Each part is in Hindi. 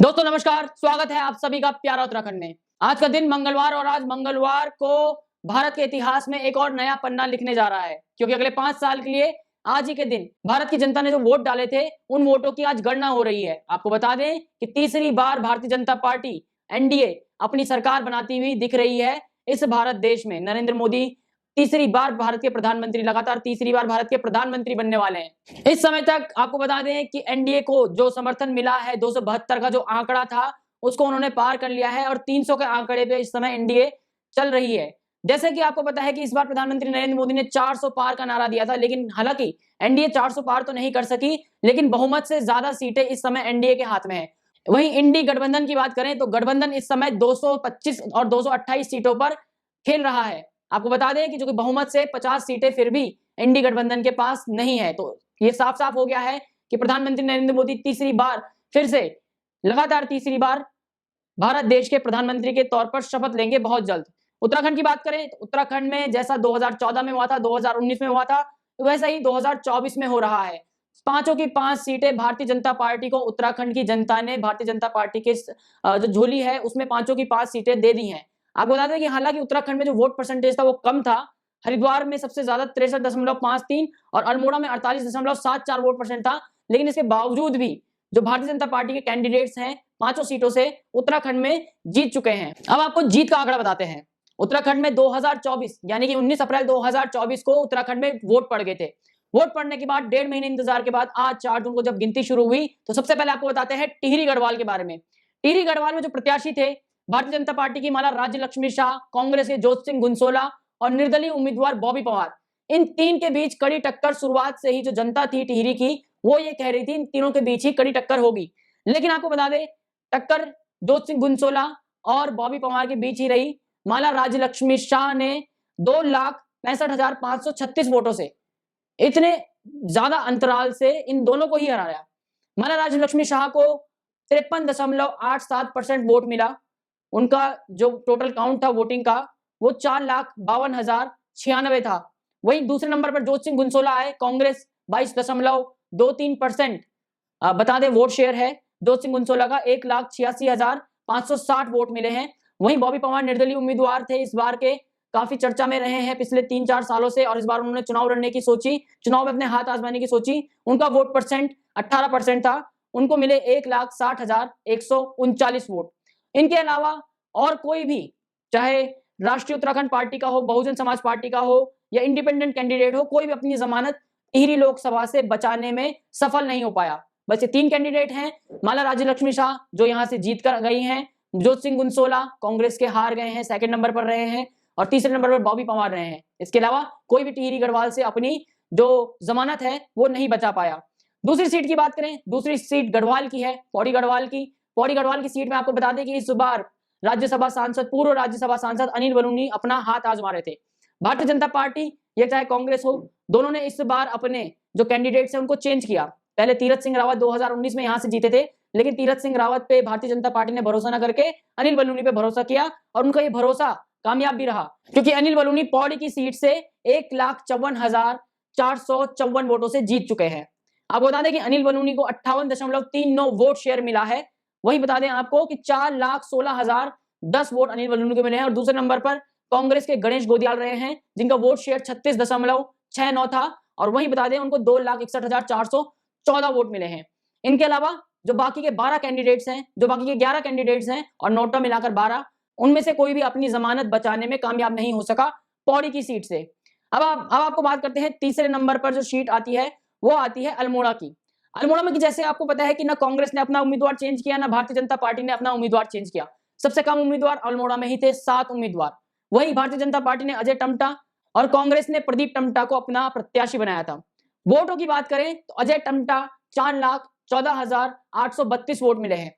दोस्तों नमस्कार, स्वागत है आप सभी का प्यारा उत्तराखंड में। आज का दिन मंगलवार और आज मंगलवार को भारत के इतिहास में एक और नया पन्ना लिखने जा रहा है, क्योंकि अगले 5 साल के लिए आज ही के दिन भारत की जनता ने जो वोट डाले थे उन वोटों की आज गणना हो रही है। आपको बता दें कि तीसरी बार भारतीय जनता पार्टी एनडीए अपनी सरकार बनाती हुई दिख रही है इस भारत देश में। नरेंद्र मोदी तीसरी बार भारत के प्रधानमंत्री, लगातार तीसरी बार भारत के प्रधानमंत्री बनने वाले हैं। इस समय तक आपको बता दें कि एनडीए को जो समर्थन मिला है, 272 का जो आंकड़ा था उसको उन्होंने पार कर लिया है और 300 के आंकड़े पे इस समय एनडीए चल रही है। जैसे कि आपको पता है कि इस बार प्रधानमंत्री नरेंद्र मोदी ने 400 पार का नारा दिया था, लेकिन हालांकि एनडीए 400 पार तो नहीं कर सकी, लेकिन बहुमत से ज्यादा सीटें इस समय एनडीए के हाथ में है। वहीं इंडी गठबंधन की बात करें तो गठबंधन इस समय 225 और 228 सीटों पर खेल रहा है। आपको बता दें कि जो कि बहुमत से 50 सीटें फिर भी इंडी गठबंधन के पास नहीं है। तो ये साफ साफ हो गया है कि प्रधानमंत्री नरेंद्र मोदी तीसरी बार फिर से लगातार तीसरी बार भारत देश के प्रधानमंत्री के तौर पर शपथ लेंगे बहुत जल्द। उत्तराखंड की बात करें तो उत्तराखंड में जैसा 2014 में हुआ था, 2019 में हुआ था, वैसा ही 2024 में हो रहा है। पांचों की 5 सीटें भारतीय जनता पार्टी को उत्तराखंड की जनता ने भारतीय जनता पार्टी के जो झोली है उसमें पांचों की 5 सीटें दे दी हैं। आपको बता दें कि हालांकि उत्तराखंड में जो वोट परसेंटेज था वो कम था। हरिद्वार में सबसे ज्यादा 63.53 और अल्मोड़ा में 48.74 वोट परसेंट था, लेकिन इसके बावजूद भी जो भारतीय जनता पार्टी के कैंडिडेट्स हैं पांचों सीटों से उत्तराखंड में जीत चुके हैं। अब आपको जीत का आंकड़ा बताते हैं। उत्तराखंड में 2024 यानी कि 19 अप्रैल 2024 को उत्तराखंड में वोट पड़ गए थे। वोट पड़ने के बाद 1.5 महीने इंतजार के बाद आज 4 जून को जब गिनती शुरू हुई तो सबसे पहले आपको बताते हैं टिहरी गढ़वाल के बारे में। टिहरी गढ़वाल में जो प्रत्याशी थे भारतीय जनता पार्टी की माला राज्य लक्ष्मी शाह, कांग्रेस के जोत सिंह गुनसोला और निर्दलीय उम्मीदवार बॉबी पवार, इन तीन के बीच कड़ी टक्कर शुरुआत से ही जो जनता थी टिहरी की वो ये कह रही थी इन तीनों के बीच ही कड़ी टक्कर होगी। लेकिन आपको बता दें टक्कर जोत सिंह गुनसोला और बॉबी पवार के बीच ही रही। माला राज्य लक्ष्मी शाह ने 2,65,536 वोटों से, इतने ज्यादा अंतराल से इन दोनों को ही हराया। माला राज्य लक्ष्मी शाह को 53.87% वोट मिला। उनका जो टोटल काउंट था वोटिंग का वो 4,52,096 था। वहीं दूसरे नंबर पर जोत सिंह गुनसोला आए, कांग्रेस 22.23% बता दें वोट शेयर है जोत सिंह गुनसोला का, 1,86,560 वोट मिले हैं। वहीं बॉबी पवार निर्दलीय उम्मीदवार थे, इस बार के काफी चर्चा में रहे हैं पिछले 3-4 सालों से, और इस बार उन्होंने चुनाव लड़ने की सोची, चुनाव में अपने हाथ आजमाने की सोची। उनका वोट परसेंट 18% था, उनको मिले 1,60,139 वोट। इनके अलावा और कोई भी, चाहे राष्ट्रीय उत्तराखंड पार्टी का हो, बहुजन समाज पार्टी का हो या इंडिपेंडेंट कैंडिडेट हो, कोई भी अपनी जमानत टिहरी लोकसभा से बचाने में सफल नहीं हो पाया। बस ये 3 कैंडिडेट हैं, माला राज्य लक्ष्मी शाह जो यहां से जीत कर गई हैं, जोत सिंह गुनसोला कांग्रेस के हार गए हैं, सेकंड नंबर पर रहे हैं, और तीसरे नंबर पर बॉबी पवार रहे हैं। इसके अलावा कोई भी टिहरी गढ़वाल से अपनी जो जमानत है वो नहीं बचा पाया। दूसरी सीट की बात करें, दूसरी सीट गढ़वाल की है, पौड़ी गढ़वाल की। पौड़ी गढ़वाल की सीट में आपको बता दें कि इस बार राज्यसभा सांसद, पूर्व राज्यसभा सांसद अनिल बलूनी अपना हाथ आजमा रहे थे। भारतीय जनता पार्टी या चाहे कांग्रेस हो, दोनों ने इस बार अपने जो कैंडिडेट्स हैं उनको चेंज किया। पहले तीरथ सिंह रावत 2019 में यहां से जीते थे, लेकिन तीरथ सिंह रावत पे भारतीय जनता पार्टी ने भरोसा न करके अनिल बलूनी पे भरोसा किया, और उनका ये भरोसा कामयाब भी रहा, क्योंकि अनिल बलूनी पौड़ी की सीट से 1,54,454 वोटों से जीत चुके हैं। आपको बता दें कि अनिल बलूनी को 58.39 वोट शेयर मिला है। वही बता दें आपको कि 4,16,010 वोट अनिल बलूनी को मिले हैं, और दूसरे नंबर पर कांग्रेस के गणेश गोदियाल रहे हैं जिनका वोट शेयर 36.69 था, और वही बता दें उनको 2,61,414 वोट मिले हैं। इनके अलावा जो बाकी के 12 कैंडिडेट्स हैं, जो बाकी के 11 कैंडिडेट्स हैं और नोटा मिलाकर 12, उनमें से कोई भी अपनी जमानत बचाने में कामयाब नहीं हो सका पौड़ी की सीट से। अब आपको बात करते हैं तीसरे नंबर पर जो सीट आती है वो आती है अल्मोड़ा की। अल्मोड़ा में जैसे आपको पता है कि ना कांग्रेस ने अपना उम्मीदवार चेंज किया, ना भारतीय जनता पार्टी ने अपना उम्मीदवार चेंज किया। सबसे कम उम्मीदवार अल्मोड़ा में ही थे, 7 उम्मीदवार। वही भारतीय जनता पार्टी ने अजय टम्टा और कांग्रेस ने प्रदीप टम्टा को अपना प्रत्याशी बनाया था। वोटों की बात करें तो अजय टम्टा 4,14,832 वोट मिले हैं,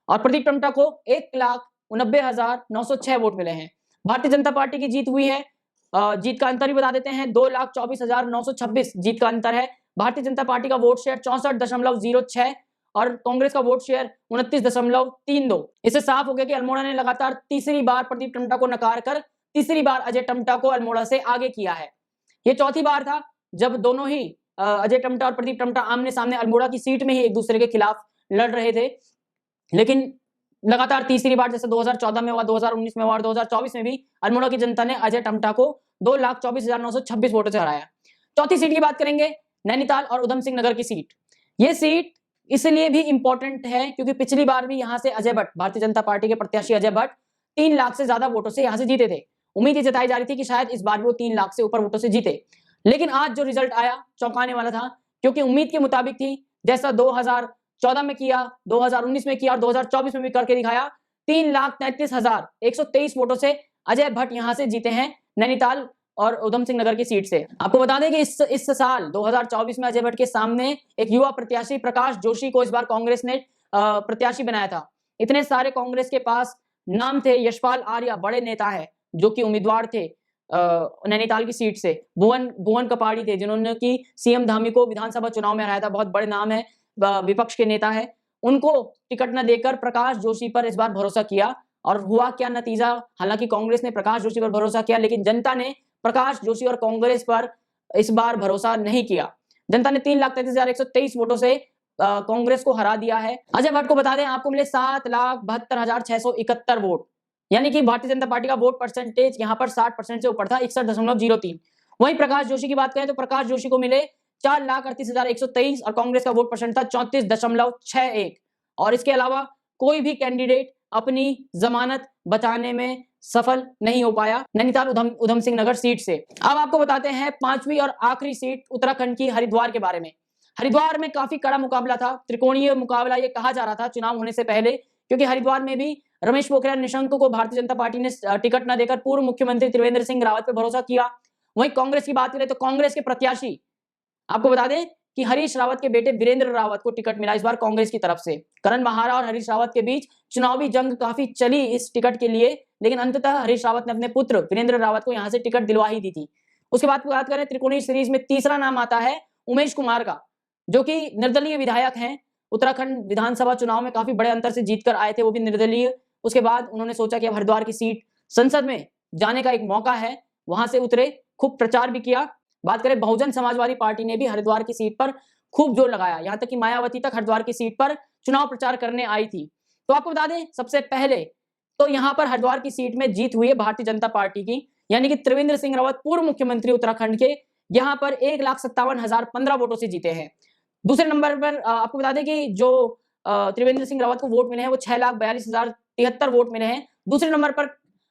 और प्रदीप टम्टा को 1,89,906 वोट मिले हैं। भारतीय जनता पार्टी की जीत हुई है, जीत का अंतर भी बता देते हैं, 2,24,926 जीत का अंतर है। भारतीय जनता पार्टी का वोट शेयर 64.06 और कांग्रेस का वोट शेयर 29.32। इससे साफ हो गया कि अल्मोड़ा ने लगातार तीसरी बार प्रदीप टम्टा को नकार कर तीसरी बार अजय टम्टा को अल्मोड़ा से आगे किया है। ये चौथी बार था जब दोनों ही अजय टम्टा और प्रदीप टम्टा आमने सामने अल्मोड़ा की सीट में ही एक दूसरे के खिलाफ लड़ रहे थे। लेकिन लगातार तीसरी बार जैसे 2014 में हुआ, 2019 में हुआ और 2024 में भी अल्मोड़ा की जनता ने अजय टम्टा को 2,24,926 वोटों से हराया। चौथी सीट की बात करेंगे, नैनीताल और उधम सिंह नगर की सीट। ये सीट इसलिए भी इंपॉर्टेंट है क्योंकि पिछली बार भी यहां से अजय भट्ट, भारतीय जनता पार्टी के प्रत्याशी अजय भट्ट 3 लाख से ज्यादा वोटों से यहां से जीते थे। उम्मीद ये जताई जा रही थी कि शायद इस बार भी वो 3 लाख से ऊपर वोटों से जीते, लेकिन आज जो रिजल्ट आया चौंकाने वाला था, क्योंकि उम्मीद के मुताबिक थी। जैसा 2014 में किया, 2019 में किया और 2024 में भी करके दिखाया। 3,33,123 वोटों से अजय भट्ट यहां से जीते हैं नैनीताल और उधम सिंह नगर की सीट से। आपको बता दें कि इस साल 2024 में अजय भट्ट के सामने एक युवा प्रत्याशी प्रकाश जोशी को इस बार कांग्रेस ने प्रत्याशी बनाया था। इतने सारे कांग्रेस के पास नाम थे। यशपाल आर्या बड़े नेता है जो कि उम्मीदवार थे नैनीताल की सीट से। भुवन कपाड़ी थे जिन्होंने कि सीएम धामी को विधानसभा चुनाव में हराया था, बहुत बड़े नाम है, विपक्ष के नेता है। उनको टिकट न देकर प्रकाश जोशी पर इस बार भरोसा किया और हुआ क्या नतीजा। हालांकि कांग्रेस ने प्रकाश जोशी पर भरोसा किया, लेकिन जनता ने प्रकाश जोशी और कांग्रेस पर इस बार भरोसा नहीं किया। जनता ने 3,33,123 वोटों से कांग्रेस को हरा दिया है। अजय भट्ट को बता दें आपको मिले 7,72,671 वोट, यानी कि भारतीय जनता पार्टी का वोट परसेंटेज यहां पर 60% से ऊपर था, 61.03। वहीं प्रकाश जोशी की बात करें तो प्रकाश जोशी को मिले 4,38,123 और कांग्रेस का वोट परसेंट था 34.61। और इसके अलावा कोई भी कैंडिडेट अपनी जमानत बचाने में सफल नहीं हो पाया नैनीताल उधम सिंह नगर सीट से। अब आपको बताते हैं पांचवी और आखिरी सीट उत्तराखंड की हरिद्वार के बारे में। हरिद्वार में काफी कड़ा मुकाबला था, त्रिकोणीय मुकाबला ये कहा जा रहा था चुनाव होने से पहले, क्योंकि हरिद्वार में भी रमेश पोखरियाल निशंक को भारतीय जनता पार्टी ने टिकट न देकर पूर्व मुख्यमंत्री त्रिवेंद्र सिंह रावत पर भरोसा किया। वहीं कांग्रेस की बात करें तो कांग्रेस के प्रत्याशी आपको बता दें कि हरीश रावत के बेटे वीरेंद्र रावत को टिकट मिला इस बार कांग्रेस की तरफ से। करण महारा और हरीश रावत के बीच चुनावी जंग काफी चली इस टिकट के लिए, लेकिन अंततः हरीश रावत ने अपने पुत्र वीरेंद्र रावत को यहां से टिकट दिलवा ही दी थी। उसके बाद बात करें त्रिकोणीय सीरीज में तीसरा नाम आता है उमेश कुमार का, जो कि निर्दलीय विधायक हैं। उत्तराखंड विधानसभा चुनाव में काफी बड़े अंतर से जीतकर आए थे, वो भी निर्दलीय। उसके बाद उन्होंने सोचा कि अब हरिद्वार की सीट संसद में जाने का एक मौका है, वहां से उतरे, खूब प्रचार भी किया। बात करें बहुजन समाजवादी पार्टी ने भी हरिद्वार की सीट पर खूब जोर लगाया, यहां तक कि मायावती तक हरिद्वार की सीट पर चुनाव प्रचार करने आई थी। तो आपको बता दें सबसे पहले तो यहां पर हरिद्वार की सीट में जीत हुई है भारतीय जनता पार्टी की, यानी कि त्रिवेंद्र सिंह रावत पूर्व मुख्यमंत्री उत्तराखंड के यहां पर 1,57,015 वोटों से जीते हैं। दूसरे नंबर पर आपको बता दें कि जो त्रिवेंद्र सिंह रावत को वोट मिले हैं वो 6,42,073 वोट मिले हैं। दूसरे नंबर पर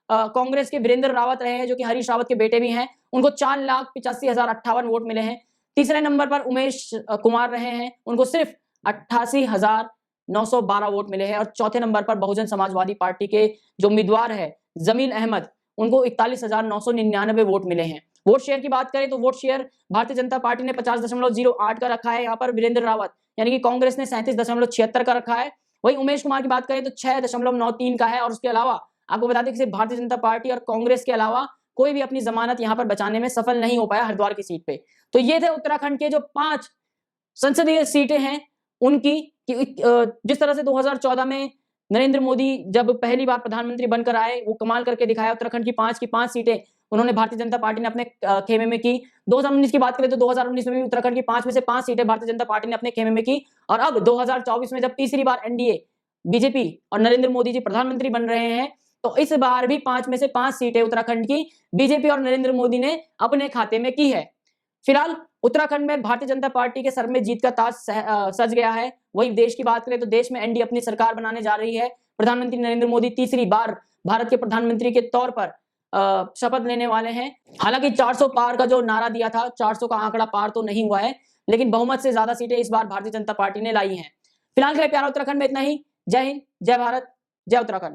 कांग्रेस के वीरेंद्र रावत रहे हैं जो कि हरीश रावत के बेटे भी हैं, उनको 4,85,058 वोट मिले हैं। तीसरे नंबर पर उमेश कुमार रहे हैं, उनको सिर्फ 88,912 वोट मिले हैं। और चौथे नंबर पर बहुजन समाजवादी पार्टी के जो उम्मीदवार है जमील अहमद, उनको 41,999 वोट मिले हैं। वोट शेयर की बात करें तो vote share Bharatiya Janata party ने 50.08 का रखा है, यहाँ पर वीरेंद्र रावत यानी कि कांग्रेस ने 37.76 का रखा है। वही उमेश कुमार की बात करें तो 6.93 का है। और उसके अलावा आपको बता दें कि भारतीय जनता पार्टी और कांग्रेस के अलावा कोई भी अपनी जमानत यहां पर बचाने में सफल नहीं हो पाया हरिद्वार की सीट पे। तो ये थे उत्तराखंड के जो 5 संसदीय सीटें हैं उनकी, जिस तरह से 2014 में नरेंद्र मोदी जब पहली बार प्रधानमंत्री बनकर आए वो कमाल करके दिखाया। उत्तराखंड की 5 सीटें उन्होंने भारतीय जनता पार्टी ने अपने खेमे में की। 2019 की बात करें तो 2019 में भी उत्तराखंड की 5 में से 5 सीटें भारतीय जनता पार्टी ने अपने खेमे में की। और अब 2024 में जब तीसरी बार एनडीए, बीजेपी और नरेंद्र मोदी जी प्रधानमंत्री बन रहे हैं, तो इस बार भी 5 में से 5 सीटें उत्तराखंड की बीजेपी और नरेंद्र मोदी ने अपने खाते में की है। फिलहाल उत्तराखंड में भारतीय जनता पार्टी के सर में जीत का ताज सज गया है। वही देश की बात करें तो देश में एनडीए अपनी सरकार बनाने जा रही है। प्रधानमंत्री नरेंद्र मोदी तीसरी बार भारत के प्रधानमंत्री के तौर पर शपथ लेने वाले हैं। हालांकि 400 पार का जो नारा दिया था, 400 का आंकड़ा पार तो नहीं हुआ है, लेकिन बहुमत से ज्यादा सीटें इस बार भारतीय जनता पार्टी ने लाई हैं। फिलहाल के लिए प्यारा उत्तराखंड में इतना ही। जय हिंद, जय भारत, जय उत्तराखंड।